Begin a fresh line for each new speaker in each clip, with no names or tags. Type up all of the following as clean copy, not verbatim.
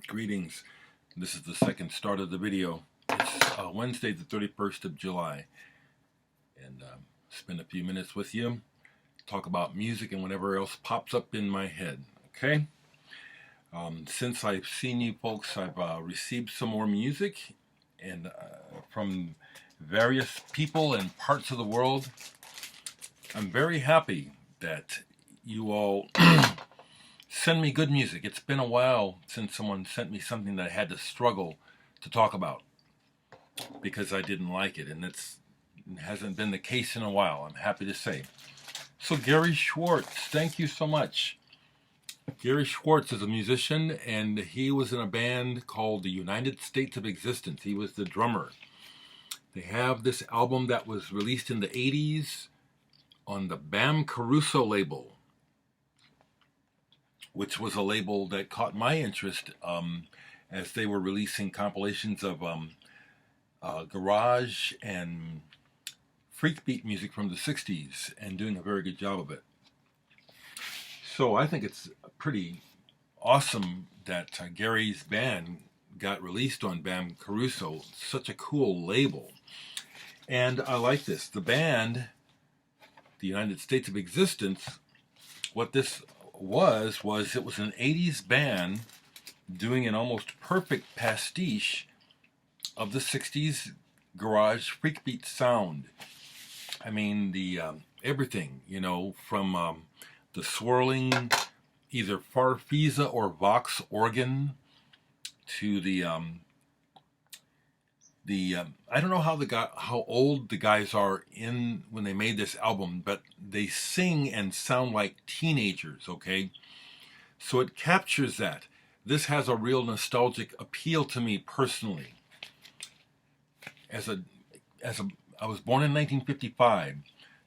Greetings. This is the second start of the video. It's Wednesday, the 31st of July. And spend a few minutes with you, talk about music and whatever else pops up in my head. Okay? Since I've seen you folks, I've received some more music and from various people and parts of the world. I'm very happy that you all send me good music. It's been a while since someone sent me something that I had to struggle to talk about because I didn't like it, and it hasn't been the case in a while, I'm happy to say. So Gary Schwartz, thank you so much. Gary Schwartz is a musician, and he was in a band called the United States of Existence. He was the drummer. They have this album that was released in the 80s on the Bam Caruso label, which was a label that caught my interest as they were releasing compilations of garage and freak beat music from the 60s and doing a very good job of it. So I think it's pretty awesome that Gary's band got released on Bam Caruso, such a cool label. And I like this. The band, the United States of Existence, what this was it was an 80s band doing an almost perfect pastiche of the 60s garage freak beat sound. I mean, the everything, you know, from the swirling either Farfisa or Vox organ to the I don't know how old the guys are in when they made this album, but they sing and sound like teenagers, okay? So it captures that. This has a real nostalgic appeal to me personally. I was born in 1955,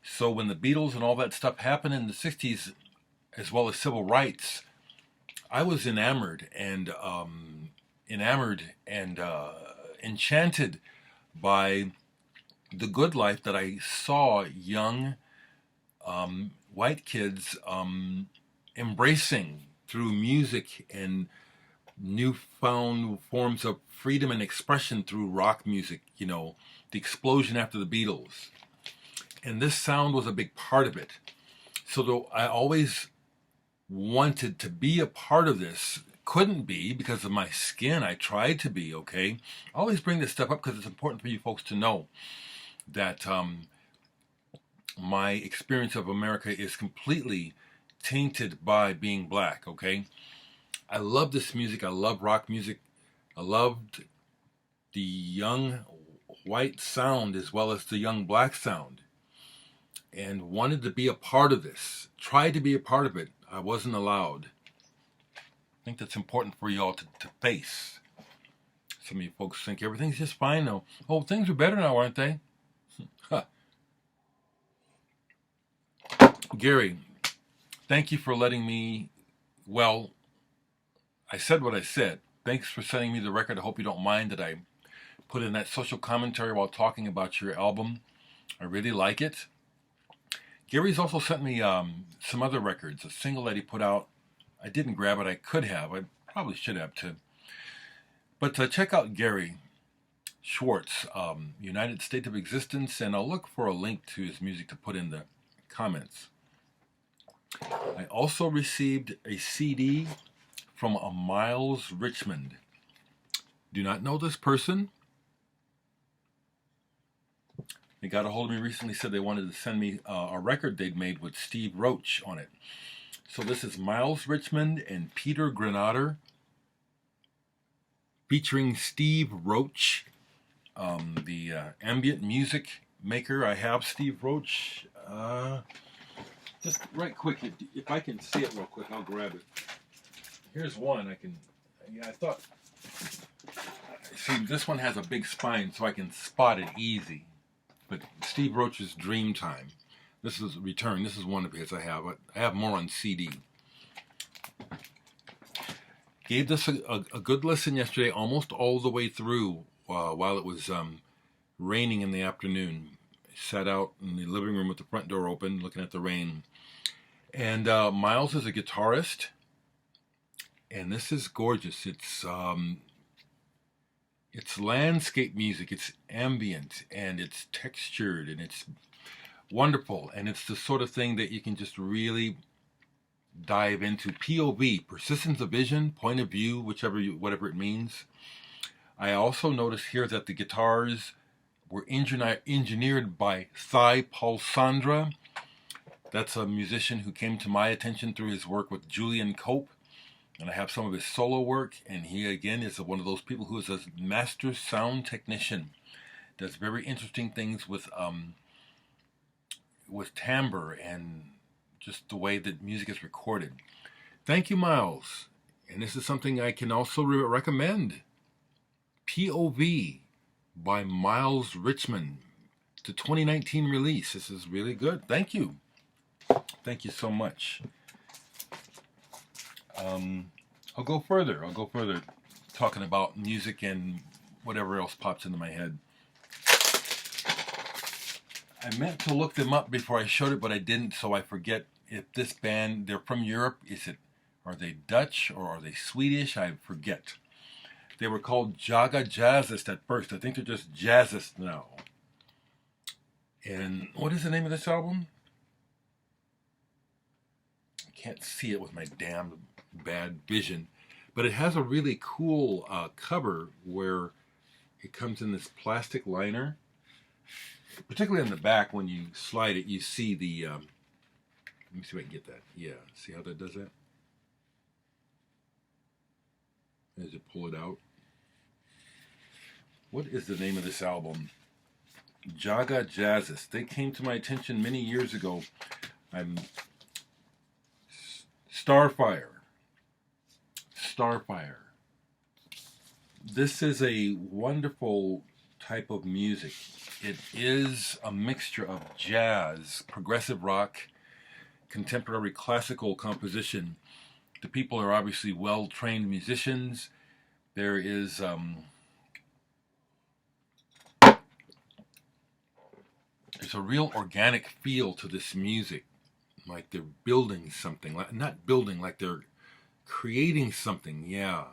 so when the Beatles and all that stuff happened in the 60s, as well as civil rights, I was enamored and enchanted by the good life that I saw young white kids embracing through music and newfound forms of freedom and expression through rock music, you know, the explosion after the Beatles. And this sound was a big part of it. So though I always wanted to be a part of this, couldn't be because of my skin. I tried to be, okay? I always bring this stuff up because it's important for you folks to know that my experience of America is completely tainted by being black, okay? I love this music. I love rock music. I loved the young white sound as well as the young black sound, and wanted to be a part of this. Tried to be a part of it. I wasn't allowed. I think that's important for you all to face. Some of you folks think everything's just fine now. Oh, things are better now, aren't they? Gary, thank you for letting me, well, I said what I said. Thanks for sending me the record. I hope you don't mind that I put in that social commentary while talking about your album. I really like it. Gary's also sent me some other records, a single that he put out. I didn't grab it. I could have. I probably should have too. But check out Gary Schwartz, United States of Existence, and I'll look for a link to his music to put in the comments. I also received a CD from a Miles Richmond. Do not know this person. They got a hold of me recently, said they wanted to send me a record they'd made with Steve Roach on it. So this is Miles Richmond and Peter Grenader featuring Steve Roach, the ambient music maker. I have Steve Roach. Just right quick, if I can see it real quick, I'll grab it. Here's one. I thought, see, this one has a big spine so I can spot it easy. But Steve Roach's Dreamtime. This is Return. This is one of his I have. I have more on CD. Gave this a good listen yesterday, almost all the way through while it was raining in the afternoon. Sat out in the living room with the front door open, looking at the rain. And Miles is a guitarist, and this is gorgeous. It's landscape music, it's ambient, and it's textured, and it's wonderful, and it's the sort of thing that you can just really dive into. POV, persistence of vision, point of view, whatever it means. I also notice here that the guitars were engineered by Thai Paulsandra. That's a musician who came to my attention through his work with Julian Cope, and I have some of his solo work, and he again is one of those people who is a master sound technician. Does very interesting things with timbre and just the way that music is recorded. Thank you, Miles. And this is something I can also recommend. POV by Miles Richmond. It's a 2019 release. This is really good. Thank you. Thank you so much. I'll go further. Talking about music and whatever else pops into my head. I meant to look them up before I showed it, but I didn't, so I forget if this band, they're from Europe. Are they Dutch or are they Swedish? I forget. They were called Jaga Jazzist at first. I think they're just Jazzist now. And what is the name of this album? I can't see it with my damn bad vision. But it has a really cool cover where it comes in this plastic liner. Particularly on the back, when you slide it, you see the... let me see if I can get that. Yeah, see how that does that? As you pull it out. What is the name of this album? Jaga Jazzist. They came to my attention many years ago. Starfire. This is a wonderful type of music. It is a mixture of jazz, progressive rock, contemporary classical composition. The people are obviously well-trained musicians. There is there's a real organic feel to this music, like they're building something, not building, like they're creating something. Yeah,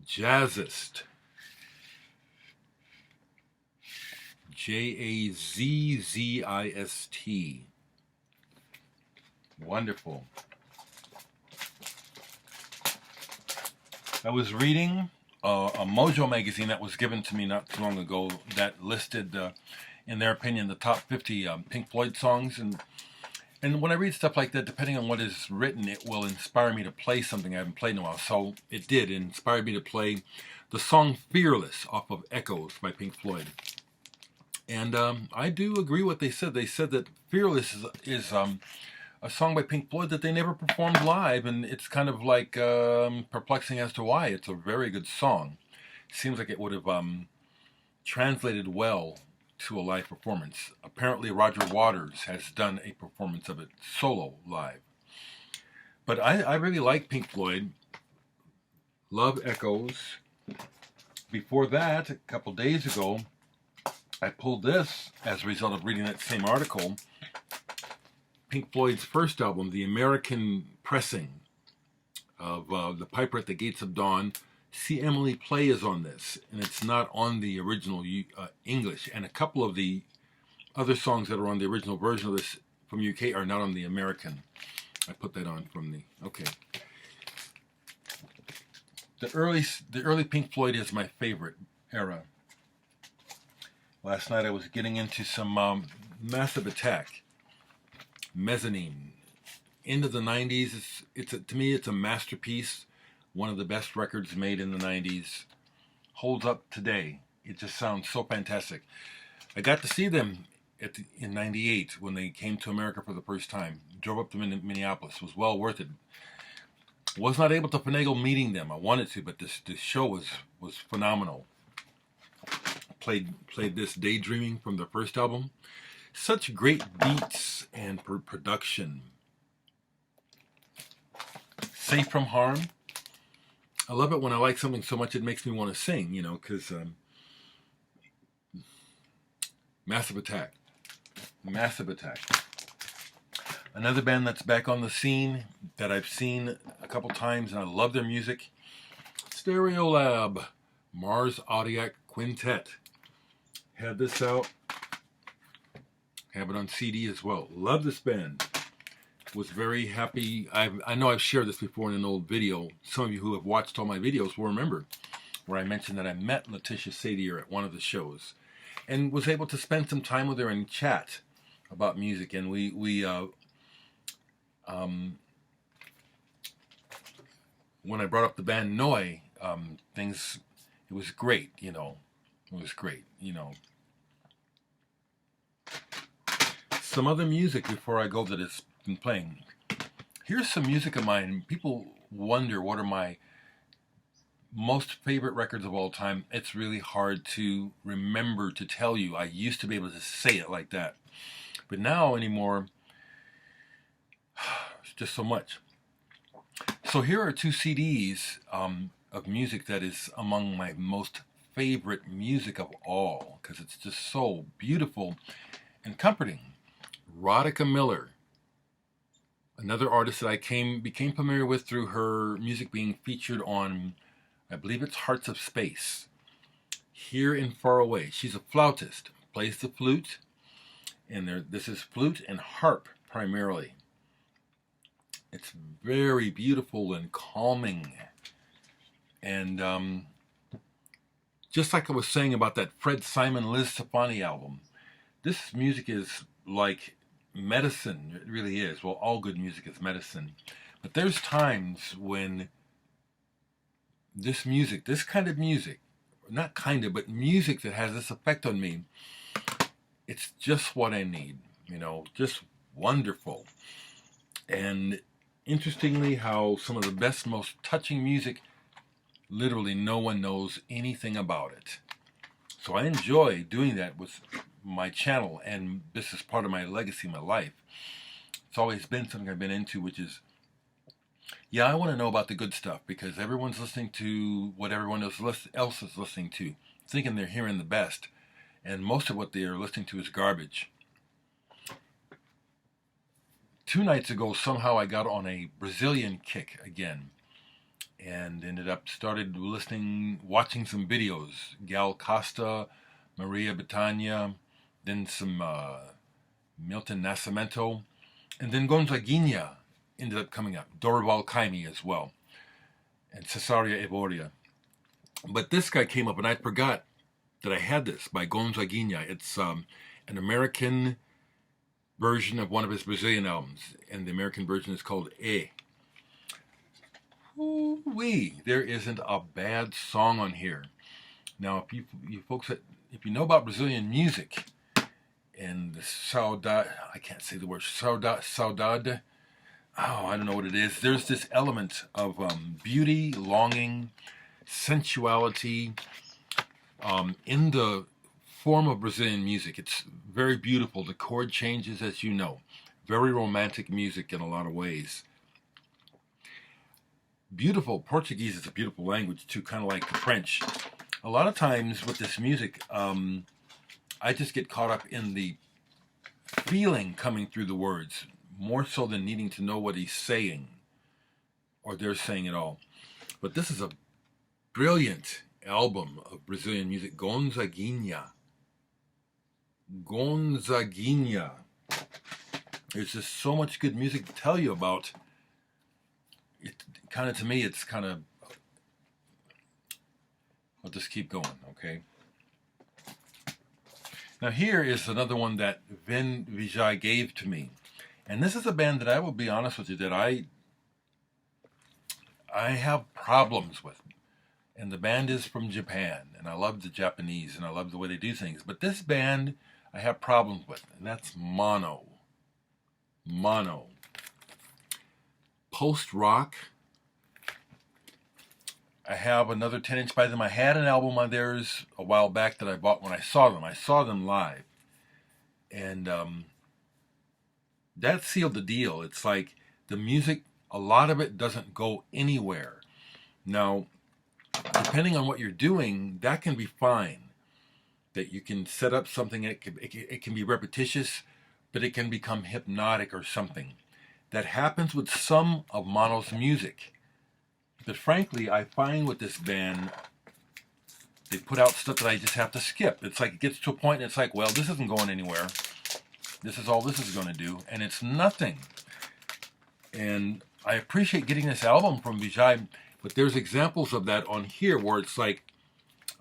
Jazzist. Jazzist. Wonderful. I was reading a Mojo magazine that was given to me not too long ago that listed, in their opinion, the top 50 Pink Floyd songs. And when I read stuff like that, depending on what is written, it will inspire me to play something I haven't played in a while. So it did. It inspired me to play the song Fearless off of Echoes by Pink Floyd. And I do agree what they said. They said that Fearless is a song by Pink Floyd that they never performed live, and it's kind of like perplexing as to why. It's a very good song. Seems like it would have translated well to a live performance. Apparently Roger Waters has done a performance of it solo live. But I really like Pink Floyd. Love Echoes. Before that, a couple days ago, I pulled this as a result of reading that same article. Pink Floyd's first album, the American pressing of The Piper at the Gates of Dawn. See Emily Play is on this, and it's not on the original English. And a couple of the other songs that are on the original version of this from UK are not on the American. I put that on from the... Okay. The early Pink Floyd is my favorite era. Last night I was getting into some Massive Attack, Mezzanine. Into the 90s, to me it's a masterpiece. One of the best records made in the 90s. Holds up today. It just sounds so fantastic. I got to see them in 98 when they came to America for the first time. Drove up to Minneapolis. It was well worth it. Was not able to finagle meeting them. I wanted to, but this show was phenomenal. Played this Daydreaming from their first album. Such great beats and production. Safe from Harm. I love it when I like something so much it makes me want to sing, because Massive Attack. Another band that's back on the scene that I've seen a couple times and I love their music. Stereolab, Mars Audiac Quintet. Had this out. Have it on CD as well. Love this band. Was very happy. I know I've shared this before in an old video. Some of you who have watched all my videos will remember where I mentioned that I met Letitia Sadier at one of the shows and was able to spend some time with her and chat about music. And when I brought up the band Noi, it was great, you know. It was great, you know. Some other music before I go that has been playing. Here's some music of mine. People wonder what are my most favorite records of all time. It's really hard to remember to tell you. I used to be able to say it like that. But now anymore, it's just so much. So here are 2 CDs of music that is among my most favorite music of all, because it's just so beautiful and comforting. Rodica Miller, another artist that I became familiar with through her music being featured on, I believe it's Hearts of Space. Here in Far Away. She's a flautist, plays the flute, and this is flute and harp primarily. It's very beautiful and calming. And just like I was saying about that Fred Simon, Liz Stefani album, this music is like medicine. It really is. Well, all good music is medicine. But there's times when this music, this kind of music, not kind of, but music that has this effect on me, it's just what I need, you know, just wonderful. And interestingly, how some of the best, most touching music, literally no one knows anything about it. So I enjoy doing that with my channel, and this is part of my legacy, my life. It's always been something I've been into, which is, yeah, I want to know about the good stuff, because everyone's listening to what everyone else is listening to, thinking they're hearing the best, and most of what they are listening to is garbage. 2 nights ago, somehow I got on a Brazilian kick again, and started watching some videos. Gal Costa, Maria Bethânia, then some Milton Nascimento, and then Gonzaguinha ended up coming up. Dorival Caymmi as well, and Cesaria Evoria. But this guy came up, and I forgot that I had this by Gonzaguinha. It's an American version of one of his Brazilian albums, and the American version is called E. Ooh-wee, there isn't a bad song on here. Now, if you folks, if you know about Brazilian music and the saudade, I can't say the word, saudade, oh, I don't know what it is. There's this element of beauty, longing, sensuality in the form of Brazilian music. It's very beautiful. The chord changes, as you know. Very romantic music in a lot of ways. Beautiful. Portuguese is a beautiful language too, kind of like French. A lot of times with this music, I just get caught up in the feeling coming through the words, more so than needing to know what he's saying or they're saying at all. But this is a brilliant album of Brazilian music, Gonzaguinha. Gonzaguinha. There's just so much good music to tell you about. It kind of, to me, it's kind of, I'll just keep going, okay? Now here is another one that Vin Vijay gave to me. And this is a band that I will be honest with you that I have problems with. And the band is from Japan, and I love the Japanese, and I love the way they do things. But this band I have problems with, and that's Mono. Mono. Post-rock. I have another 10-inch by them. I had an album on theirs a while back that I bought when I saw them. I saw them live. And that sealed the deal. It's like the music, a lot of it doesn't go anywhere. Now, depending on what you're doing, that can be fine. That you can set up something, it can be repetitious, but it can become hypnotic or something. That happens with some of Mono's music. But frankly, I find with this band, they put out stuff that I just have to skip. It's like it gets to a point and it's like, well, this isn't going anywhere. This is all this is going to do, and it's nothing. And I appreciate getting this album from Vijay, but there's examples of that on here where it's like,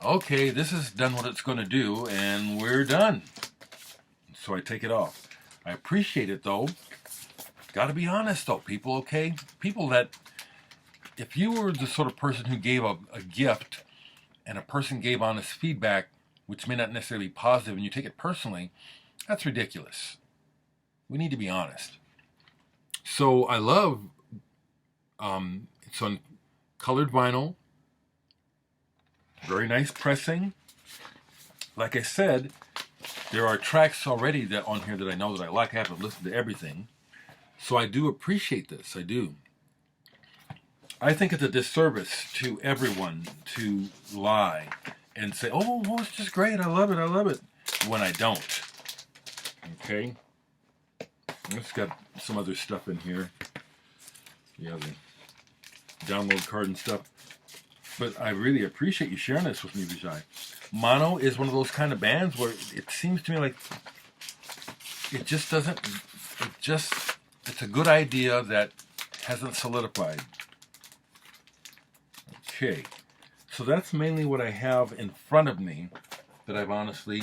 okay, this has done what it's going to do, and we're done. So I take it off. I appreciate it, though. Got to be honest, though, people, okay? People that, if you were the sort of person who gave a gift and a person gave honest feedback, which may not necessarily be positive, and you take it personally, that's ridiculous. We need to be honest. So I love, it's on colored vinyl, very nice pressing. Like I said, there are tracks already that on here that I know that I like. I haven't listened to everything. So I do appreciate this, I do. I think it's a disservice to everyone to lie and say, oh, it's just great, I love it, when I don't. Okay? It's got some other stuff in here. Yeah, the download card and stuff. But I really appreciate you sharing this with me, Vijay. Mono is one of those kind of bands where it seems to me like it just doesn't, it's a good idea that hasn't solidified. Okay, so that's mainly what I have in front of me that I've honestly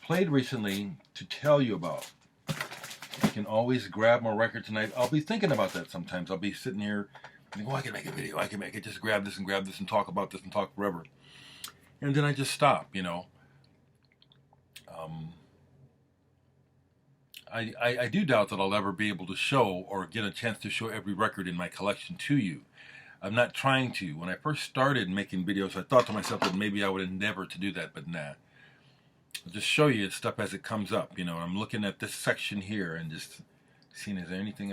played recently to tell you about. I can always grab more records tonight. I'll be thinking about that sometimes. I'll be sitting here thinking, oh, I can make a video. I can make it. Just grab this and talk about this and talk forever. And then I just stop, you know. I do doubt that I'll ever be able to show or get a chance to show every record in my collection to you. I'm not trying to. When I first started making videos, I thought to myself that maybe I would endeavor to do that, but nah. I'll just show you stuff as it comes up. You know, I'm looking at this section here and just seeing is there anything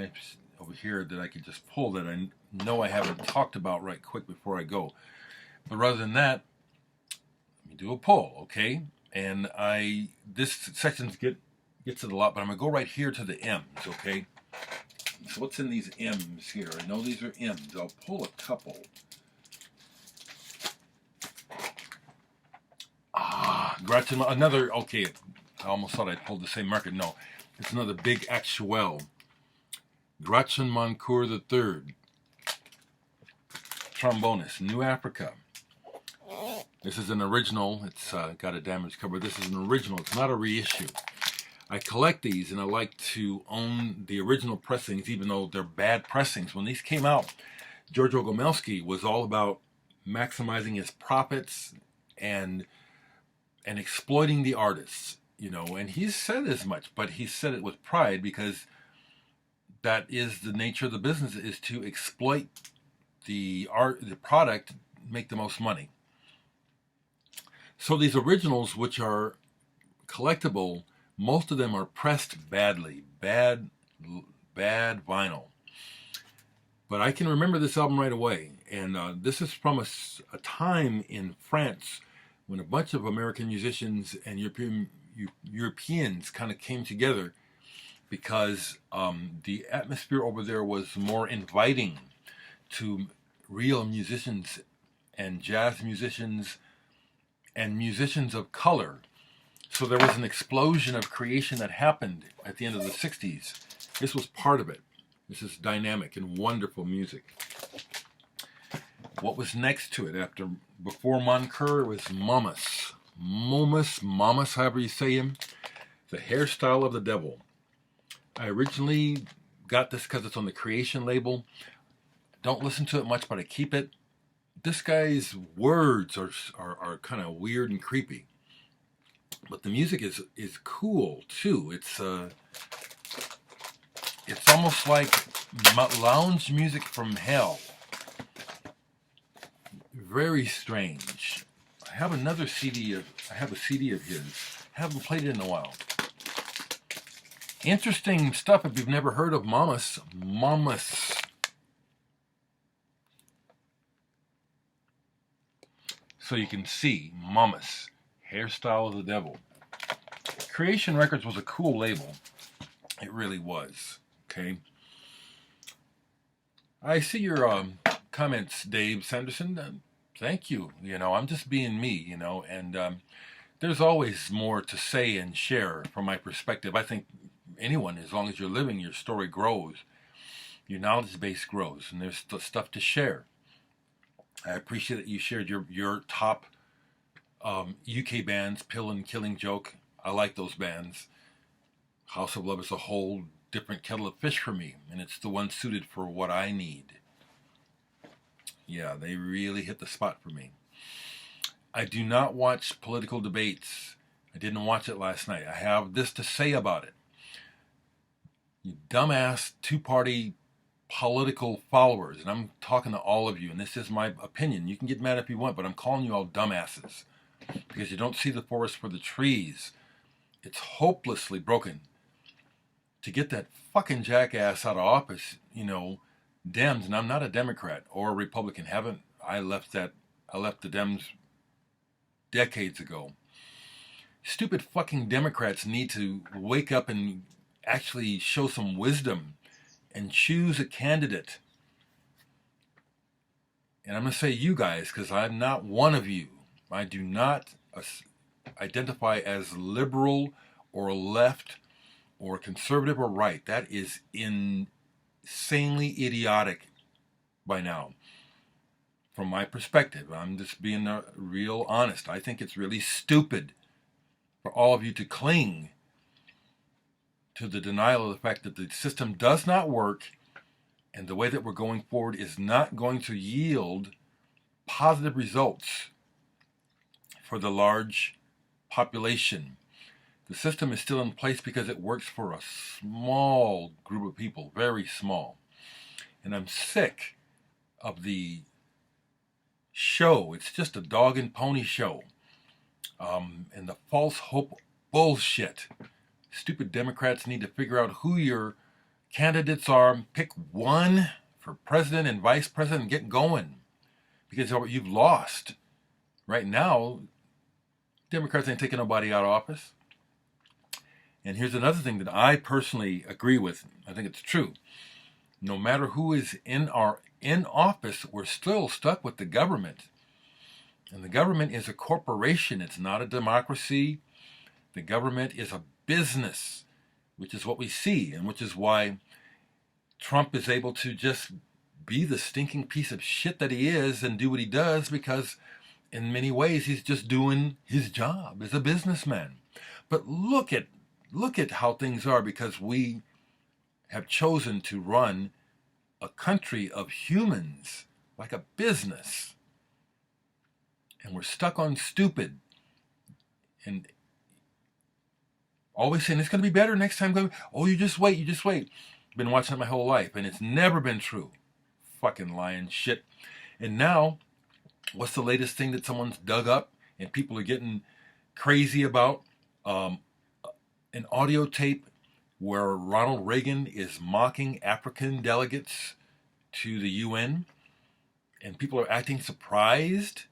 over here that I could just pull that I know I haven't talked about right quick before I go. But rather than that, let me do a poll, okay? And this section gets it a lot, but I'm going to go right here to the M's, okay? So what's in these M's here? I know these are M's. I'll pull a couple. Gretchen, another, okay, I almost thought I pulled the same record. No, it's another big actuel. Gretchen Moncour III. Trombonist, New Africa. This is an original. It's got a damaged cover. This is an original. It's not a reissue. I collect these, and I like to own the original pressings, even though they're bad pressings. When these came out, Giorgio Gomelski was all about maximizing his profits and exploiting the artists, you know, and he's said as much, but he said it with pride because that is the nature of the business, is to exploit the product, make the most money. So these originals, which are collectible, most of them are pressed badly, bad vinyl. But I can remember this album right away, and this is from a time in France when a bunch of American musicians and Europeans kind of came together because the atmosphere over there was more inviting to real musicians and jazz musicians and musicians of color. So there was an explosion of creation that happened at the end of the 60s. This was part of it. This is dynamic and wonderful music. What was next to it before Moncour was Momus, however you say him. The Hairstyle of the Devil. I originally got this because it's on the Creation label. Don't listen to it much, but I keep it. This guy's words are kind of weird and creepy. But the music is cool too. It's almost like lounge music from hell. Very strange. I have a CD of his. Haven't played it in a while. Interesting stuff if you've never heard of Momus. So you can see Momus, Hairstyle of the Devil. Creation Records was a cool label. It really was. Okay. I see your comments, Dave Sanderson. Thank you. I'm just being me, and there's always more to say and share from my perspective. I think anyone, as long as you're living, your story grows, your knowledge base grows, and there's stuff to share. I appreciate that you shared your top UK bands, Pill and Killing Joke. I like those bands. House of Love is a whole different kettle of fish for me, and it's the one suited for what I need. Yeah, they really hit the spot for me. I do not watch political debates. I didn't watch it last night. I have this to say about it. You dumbass two-party political followers, and I'm talking to all of you, and this is my opinion. You can get mad if you want, but I'm calling you all dumbasses because you don't see the forest for the trees. It's hopelessly broken. To get that fucking jackass out of office, Dems, and I'm not a Democrat or a Republican. I left the Dems decades ago. Stupid fucking Democrats need to wake up and actually show some wisdom and choose a candidate. And I'm going to say you guys, because I'm not one of you. I do not identify as liberal or left or conservative or right. That is insanely idiotic by now. From my perspective, I'm just being real honest. I think it's really stupid for all of you to cling to the denial of the fact that the system does not work and the way that we're going forward is not going to yield positive results for the large population. The system is still in place because it works for a small group of people, very small. And I'm sick of the show. It's just a dog and pony show. And the false hope bullshit. Stupid Democrats need to figure out who your candidates are. Pick one for president and vice president and get going. Because you've lost. Right now, Democrats ain't taking nobody out of office. And here's another thing that I personally agree with. I think it's true. No matter who is in office, we're still stuck with the government. And the government is a corporation. It's not a democracy. The government is a business, which is what we see, and which is why Trump is able to just be the stinking piece of shit that he is and do what he does, because in many ways he's just doing his job as a businessman. But look at how things are, because we have chosen to run a country of humans like a business. And we're stuck on stupid. And always saying it's going to be better next time. Oh, you just wait. Been watching it my whole life, and it's never been true. Fucking lying shit. And now, what's the latest thing that someone's dug up and people are getting crazy about? An audio tape where Ronald Reagan is mocking African delegates to the UN, and people are acting surprised.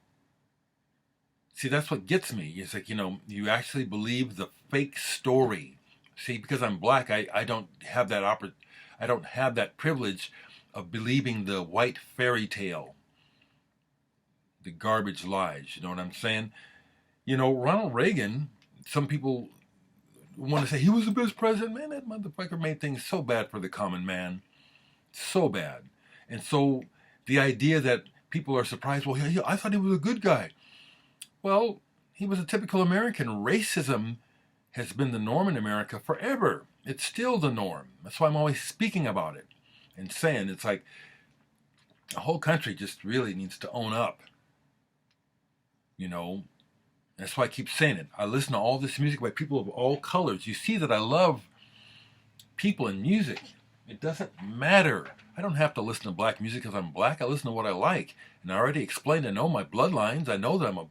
See, that's what gets me. It's like, you actually believe the fake story. See, because I'm black, I don't have that I don't have that privilege of believing the white fairy tale, the garbage lies. You know what I'm saying? Ronald Reagan, some people want to say he was the best president. Man, that motherfucker made things so bad for the common man. So bad. And so the idea that people are surprised, well, yeah, I thought he was a good guy. Well, he was a typical American. Racism has been the norm in America forever. It's still the norm. That's why I'm always speaking about it and saying it's like the whole country just really needs to own up. That's why I keep saying it. I listen to all this music by people of all colors. You see that I love people and music. It doesn't matter. I don't have to listen to black music because I'm black. I listen to what I like. And I already explained, I know my bloodlines. I know that I'm a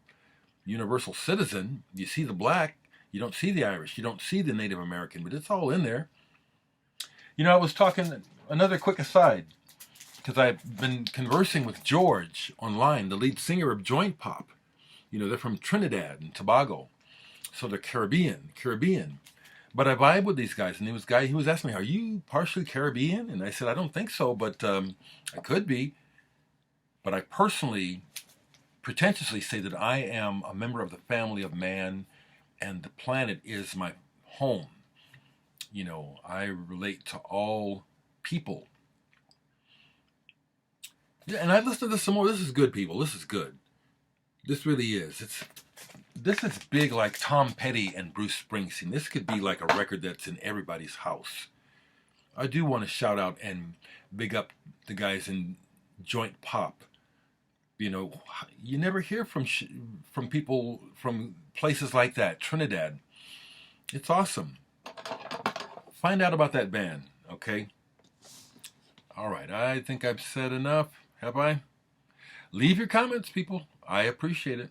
universal citizen. You see the black, you don't see the Irish, you don't see the Native American, but it's all in there. I was talking, another quick aside, because I've been conversing with George online, the lead singer of Joint Pop. They're from Trinidad and Tobago, so they're Caribbean. But I vibe with these guys, and he was asking me, "Are you partially Caribbean?" And I said, "I don't think so, but I could be." But I personally, pretentiously say that I am a member of the family of man, and the planet is my home. You know, I relate to all people. Yeah, and I listened to this some more. This is good, people. This is good. This really is. This is big, like Tom Petty and Bruce Springsteen. This could be like a record that's in everybody's house. I do want to shout out and big up the guys in Joint Pop. You know, you never hear from people from places like that, Trinidad. It's awesome. Find out about that band, okay? All right, I think I've said enough. Have I? Leave your comments, people. I appreciate it.